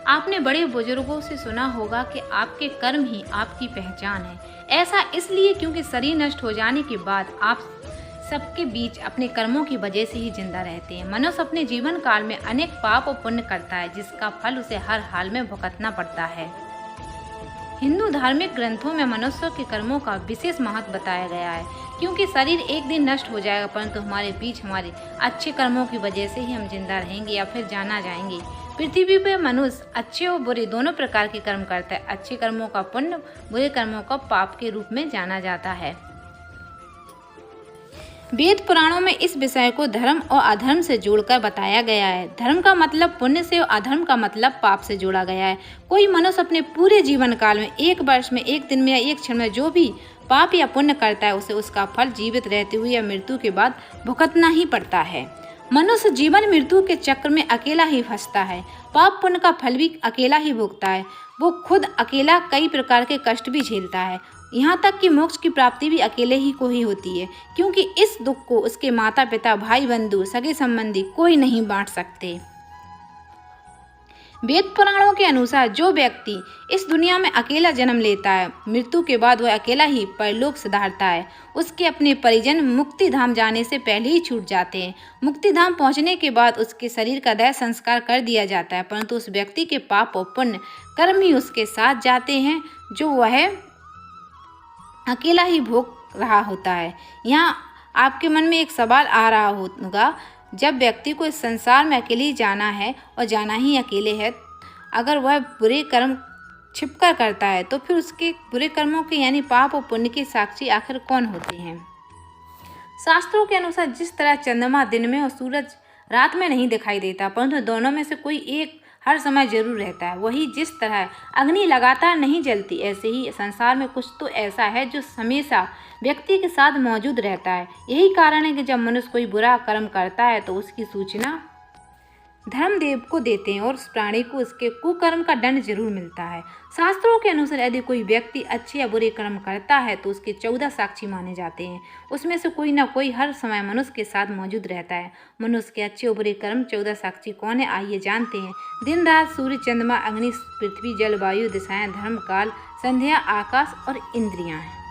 आपने बड़े बुजुर्गों से सुना होगा कि आपके कर्म ही आपकी पहचान है। ऐसा इसलिए क्योंकि शरीर नष्ट हो जाने के बाद आप सबके बीच अपने कर्मों की वजह से ही जिंदा रहते हैं। मनुष्य अपने जीवन काल में अनेक पाप और पुण्य करता है, जिसका फल उसे हर हाल में भुगतना पड़ता है। हिंदू धार्मिक ग्रंथों में मनुष्य के कर्मों का विशेष महत्व बताया गया है, क्योंकि शरीर एक दिन नष्ट हो जाएगा, परंतु हमारे बीच हमारे अच्छे कर्मों की वजह से ही हम जिंदा रहेंगे या फिर जाना जाएंगे। पृथ्वी पर मनुष्य अच्छे और बुरे दोनों प्रकार के कर्म करता है। अच्छे कर्मों का पुण्य, बुरे कर्मों का पाप के रूप में जाना जाता है। वेद पुराणों में इस विषय को धर्म और अधर्म से जोड़कर बताया गया है। धर्म का मतलब पुण्य से और अधर्म का मतलब पाप से जोड़ा गया है। कोई मनुष्य अपने पूरे जीवन काल में, एक वर्ष में, एक दिन में या एक क्षण में जो भी पाप या पुण्य करता है, उसे उसका फल जीवित रहते हुए या मृत्यु के बाद भुगतना ही पड़ता है। मनुष्य जीवन मृत्यु के चक्र में अकेला ही फंसता है। पाप पुण्य का फल भी अकेला ही भोगता है। वो खुद अकेला कई प्रकार के कष्ट भी झेलता है। यहाँ तक कि मोक्ष की प्राप्ति भी अकेले ही को ही होती है, क्योंकि इस दुख को उसके माता पिता, भाई बंधु, सगे संबंधी कोई नहीं बांट सकते। वेद पुराणों के अनुसार जो व्यक्ति इस दुनिया में अकेला जन्म लेता है, मृत्यु के बाद वह अकेला ही परलोक सिधारता है। उसके अपने परिजन मुक्ति धाम जाने से पहले ही छूट जाते हैं। मुक्ति धाम पहुंचने के बाद उसके शरीर का दाह संस्कार कर दिया जाता है, परंतु उस व्यक्ति के पाप और पुण्य कर्म ही उसके साथ जाते हैं, जो वह अकेला ही भोग रहा होता है। यहाँ आपके मन में एक सवाल आ रहा होगा, जब व्यक्ति को इस संसार में अकेले ही जाना है और जाना ही अकेले है, अगर वह बुरे कर्म छिपकर करता है तो फिर उसके बुरे कर्मों के यानी पाप और पुण्य के साक्षी आखिर कौन होते हैं? शास्त्रों के अनुसार जिस तरह चंद्रमा दिन में और सूरज रात में नहीं दिखाई देता, परंतु दोनों में से कोई एक हर समय जरूर रहता है, वही जिस तरह अग्नि लगातार नहीं जलती, ऐसे ही संसार में कुछ तो ऐसा है जो हमेशा व्यक्ति के साथ मौजूद रहता है। यही कारण है कि जब मनुष्य कोई बुरा कर्म करता है तो उसकी सूचना धर्मदेव को देते हैं और उस प्राणी को उसके कुकर्म का दंड जरूर मिलता है। शास्त्रों के अनुसार यदि कोई व्यक्ति अच्छे या बुरे कर्म करता है तो उसके 14 साक्षी माने जाते हैं। उसमें से कोई ना कोई हर समय मनुष्य के साथ मौजूद रहता है। मनुष्य के अच्छे और बुरे कर्म 14 साक्षी कौन है, आइए जानते हैं। दिन रात, सूर्य, चंद्रमा, अग्नि, पृथ्वी, जल, वायु, दिशाएं, धर्म, काल, संध्या, आकाश और इंद्रियां हैं।